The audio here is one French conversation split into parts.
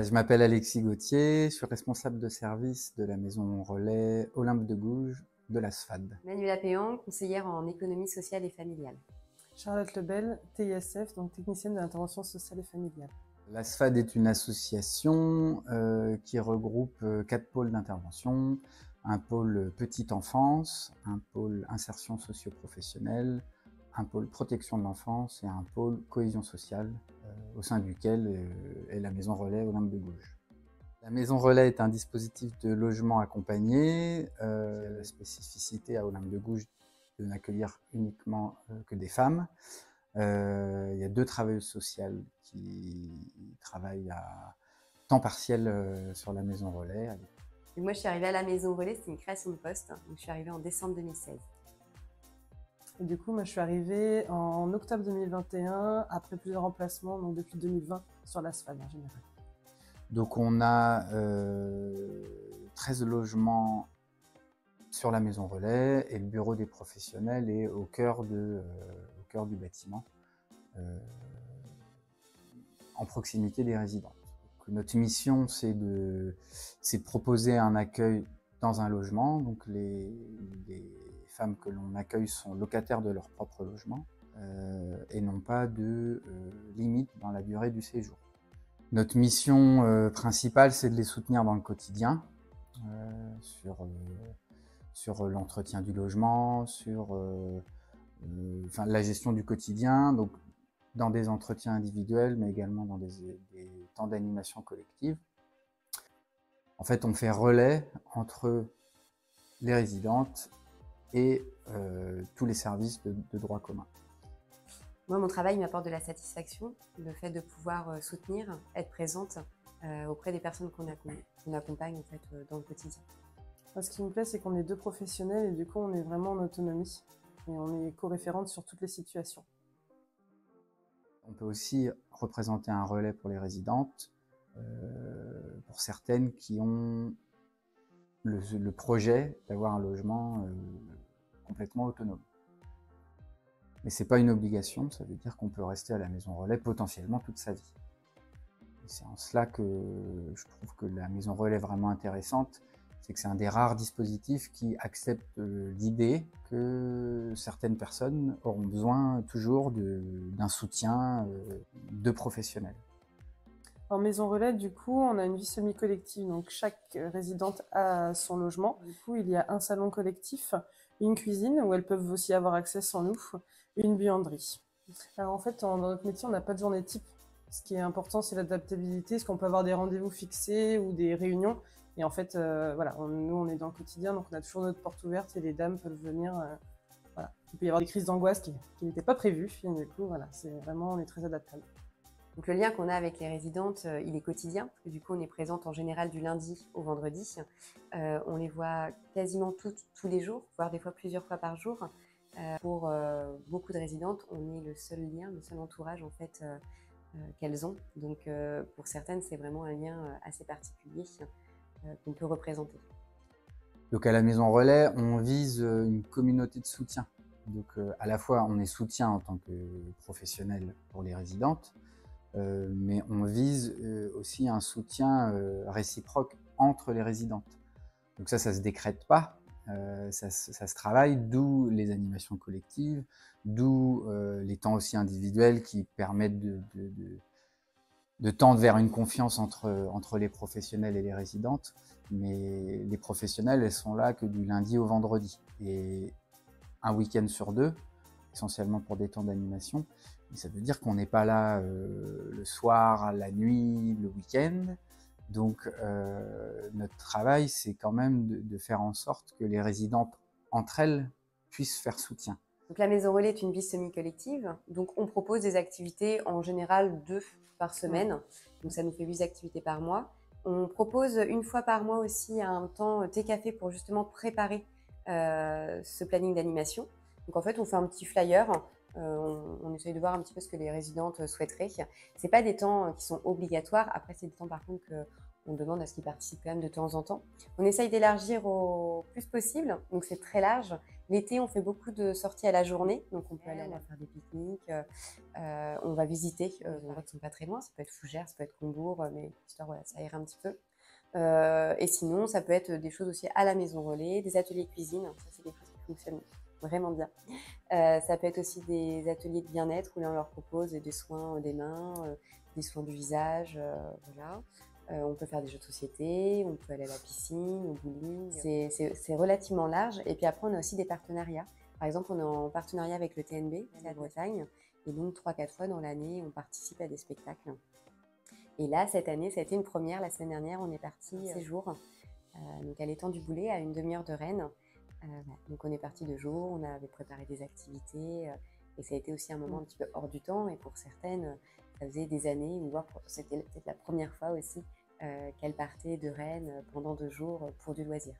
Je m'appelle Alexis Gauthier, je suis responsable de service de la maison relais Olympe de Gouges de la SFAD. Manuela Péan, conseillère en économie sociale et familiale. Charlotte Lebel, TISF, donc technicienne de l'intervention sociale et familiale. La SFAD est une association qui regroupe 4 pôles d'intervention, un pôle petite enfance, un pôle insertion socio-professionnelle, un pôle protection de l'enfance et un pôle cohésion sociale, au sein duquel est la maison relais Olympe de Gouges. La maison relais est un dispositif de logement accompagné, la spécificité à Olympe de Gouges de n'accueillir uniquement que des femmes. Il y a 2 travailleuses sociales qui travaillent à temps partiel sur la maison relais. Et moi, je suis arrivée à la maison relais, c'est une création de poste. Donc, je suis arrivée en décembre 2016. Et du coup, moi, je suis arrivée en octobre 2021, après plusieurs remplacements, donc depuis 2020, sur la SFAD en général. Donc on a 13 logements sur la maison relais et le bureau des professionnels est au cœur du bâtiment, en proximité des résidents. Donc, notre mission, c'est de proposer un accueil dans un logement. Donc les femmes que l'on accueille sont locataires de leur propre logement et n'ont pas de limite dans la durée du séjour. Notre mission principale, c'est de les soutenir dans le quotidien, sur l'entretien du logement, sur la gestion du quotidien, donc dans des entretiens individuels, mais également dans des temps d'animation collective. En fait, on fait relais entre les résidentes et tous les services de droit commun. Moi, mon travail m'apporte de la satisfaction, le fait de pouvoir soutenir, être présente auprès des personnes qu'on accompagne en fait, dans le quotidien. Moi, ce qui me plaît, c'est qu'on est 2 professionnels et du coup, on est vraiment en autonomie et on est co-référente sur toutes les situations. On peut aussi représenter un relais pour les résidentes, pour certaines qui ont le projet d'avoir un logement complètement autonome. Mais ce n'est pas une obligation, ça veut dire qu'on peut rester à la maison relais potentiellement toute sa vie. C'est en cela que je trouve que la maison relais est vraiment intéressante, c'est que c'est un des rares dispositifs qui accepte l'idée que certaines personnes auront besoin toujours d'un soutien de professionnels. En maison relais, du coup, on a une vie semi-collective, donc chaque résidente a son logement. Du coup, il y a un salon collectif, une cuisine où elles peuvent aussi avoir accès sans nous, une buanderie. Alors en fait, dans notre métier, on n'a pas de journée type. Ce qui est important, c'est l'adaptabilité, parce qu'on peut avoir des rendez-vous fixés ou des réunions. Et en fait, voilà, nous, on est dans le quotidien, donc on a toujours notre porte ouverte et les dames peuvent venir. Voilà. Il peut y avoir des crises d'angoisse qui n'étaient pas prévues. Et du coup, voilà, on est très adaptable. Donc le lien qu'on a avec les résidentes, il est quotidien, parce que du coup on est présente en général du lundi au vendredi. On les voit quasiment tous les jours, voire des fois plusieurs fois par jour. Pour beaucoup de résidentes, on est le seul lien, le seul entourage en fait qu'elles ont. Donc pour certaines, c'est vraiment un lien assez particulier qu'on peut représenter. Donc à la maison relais, on vise une communauté de soutien. Donc à la fois on est soutien en tant que professionnel pour les résidentes, mais on vise aussi un soutien réciproque entre les résidentes. Donc ça se décrète pas, ça se travaille, d'où les animations collectives, d'où les temps aussi individuels qui permettent de tendre vers une confiance entre les professionnels et les résidentes. Mais les professionnels, elles sont là que du lundi au vendredi. Et un week-end sur 2, essentiellement pour des temps d'animation. Ça veut dire qu'on n'est pas là le soir, la nuit, le week-end. Donc notre travail, c'est quand même de faire en sorte que les résidentes, entre elles, puissent faire soutien. Donc la maison relais est une vie semi-collective. Donc on propose des activités en général 2 par semaine. Donc ça nous fait 8 activités par mois. On propose une fois par mois aussi un temps thé-café pour justement préparer ce planning d'animation. Donc en fait, on fait un petit flyer. On essaye de voir un petit peu ce que les résidentes souhaiteraient. C'est pas des temps qui sont obligatoires. Après, c'est des temps par contre qu'on demande à ce qu'ils participent quand même de temps en temps. On essaye d'élargir au plus possible. Donc c'est très large. L'été, on fait beaucoup de sorties à la journée, donc on peut aller faire des pique-niques, on va visiter des endroits qui ne sont pas très loin, ça peut être Fougères, ça peut être Combourg, mais histoire, voilà, ça ira un petit peu. Et sinon, ça peut être des choses aussi à la Maison Relais, des ateliers cuisine, ça c'est quelque chose qui fonctionne vraiment bien. Ça peut être aussi des ateliers de bien-être où là on leur propose des soins des mains, des soins du visage, voilà. On peut faire des jeux de société, on peut aller à la piscine, au bowling. C'est relativement large. Et puis après, on a aussi des partenariats. Par exemple, on est en partenariat avec le TNB, la Bretagne. Et donc, 3-4 fois dans l'année, on participe à des spectacles. Et là, cette année, ça a été une première. La semaine dernière, on est parti séjour, donc à l'étang du Boulet, à une demi-heure de Rennes. Donc, on est parti 2 jours, on avait préparé des activités. Et ça a été aussi un moment un petit peu hors du temps. Et pour certaines, ça faisait des années, ou c'était peut-être la première fois aussi qu'elle partait de Rennes pendant 2 jours pour du loisir.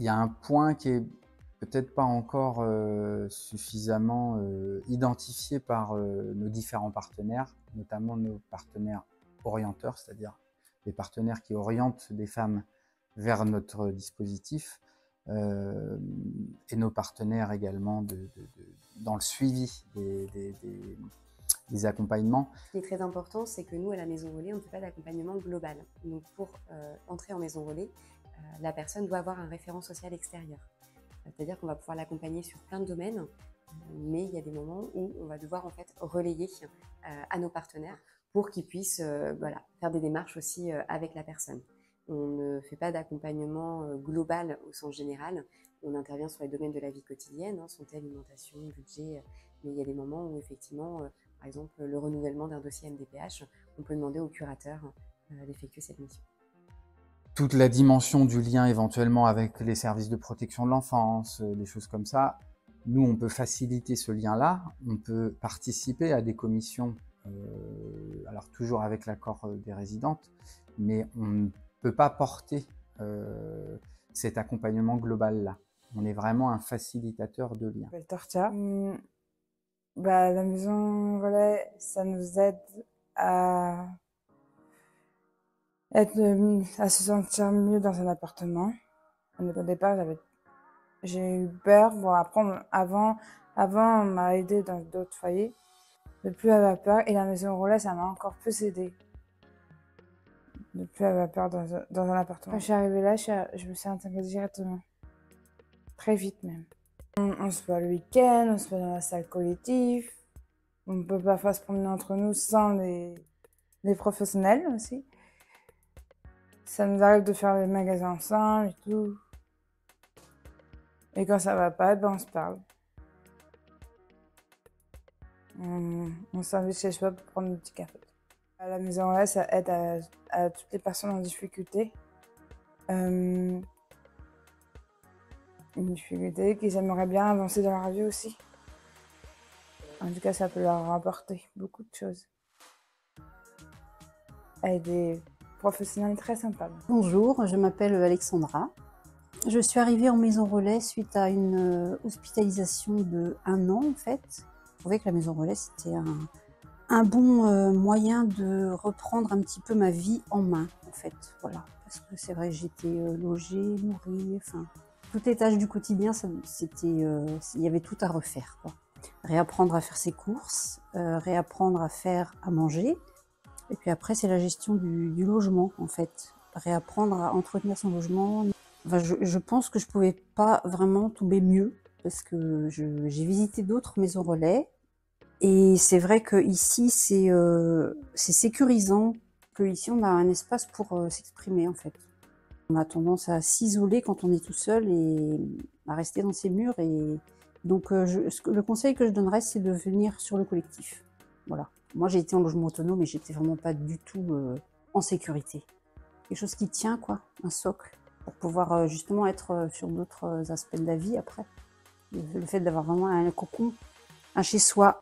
Il y a un point qui est peut-être pas encore suffisamment identifié par nos différents partenaires, notamment nos partenaires orienteurs, c'est-à-dire les partenaires qui orientent des femmes vers notre dispositif, et nos partenaires également dans le suivi des accompagnements. Ce qui est très important, c'est que nous, à la Maison Relais, on ne fait pas d'accompagnement global. Donc, pour entrer en Maison Relais, la personne doit avoir un référent social extérieur. C'est-à-dire qu'on va pouvoir l'accompagner sur plein de domaines, mais il y a des moments où on va devoir en fait relayer à nos partenaires pour qu'ils puissent faire des démarches aussi avec la personne. On ne fait pas d'accompagnement global au sens général. On intervient sur les domaines de la vie quotidienne, santé, alimentation, budget, mais il y a des moments où effectivement, par exemple, le renouvellement d'un dossier MDPH, on peut demander au curateur d'effectuer cette mission. Toute la dimension du lien éventuellement avec les services de protection de l'enfance, des choses comme ça, nous on peut faciliter ce lien-là, on peut participer à des commissions, alors toujours avec l'accord des résidentes, mais on ne peut pas porter cet accompagnement global-là. On est vraiment un facilitateur de lien. Tortia. La Maison Relais, ça nous aide à se sentir mieux dans un appartement. Au départ, j'ai eu peur. Bon, après, avant, on m'a aidé dans d'autres foyers. De plus avoir peur. Et la Maison Relais, ça m'a encore plus aidé. De plus avoir peur dans un appartement. Quand je suis arrivée là, je me suis intégrée directement. Très vite même. On se voit le week-end, on se voit dans la salle collective. On peut parfois se promener entre nous sans les professionnels aussi. Ça nous arrive de faire les magasins ensemble et tout. Et quand ça va pas, on se parle. On s'invite chez soi pour prendre un petit café. À la Maison Relais, ça aide à toutes les personnes en difficulté. Une difficulté qu'ils aimeraient bien avancer dans leur vie aussi. En tout cas, ça peut leur apporter beaucoup de choses. Et des professionnels très sympas. Bonjour, je m'appelle Alexandra. Je suis arrivée en Maison Relais suite à une hospitalisation de 1 an en fait. Je trouvais que la Maison Relais c'était un bon moyen de reprendre un petit peu ma vie en main en fait. Voilà, parce que c'est vrai que j'étais logée, nourrie, enfin toutes les tâches du quotidien, il y avait tout à refaire, quoi. Réapprendre à faire ses courses, réapprendre à manger. Et puis après, c'est la gestion du logement, en fait. Réapprendre à entretenir son logement. Enfin, je pense que je pouvais pas vraiment tomber mieux, parce que j'ai visité d'autres maisons relais. Et c'est vrai que ici, c'est sécurisant, qu'ici, on a un espace pour s'exprimer, en fait. On a tendance à s'isoler quand on est tout seul et à rester dans ses murs. Et donc, le conseil que je donnerais, c'est de venir sur le collectif. Voilà. Moi, j'ai été en logement autonome, mais j'étais vraiment pas du tout en sécurité. Quelque chose qui tient, quoi, un socle, pour pouvoir justement être sur d'autres aspects de la vie après. Le fait d'avoir vraiment un cocon, un chez-soi.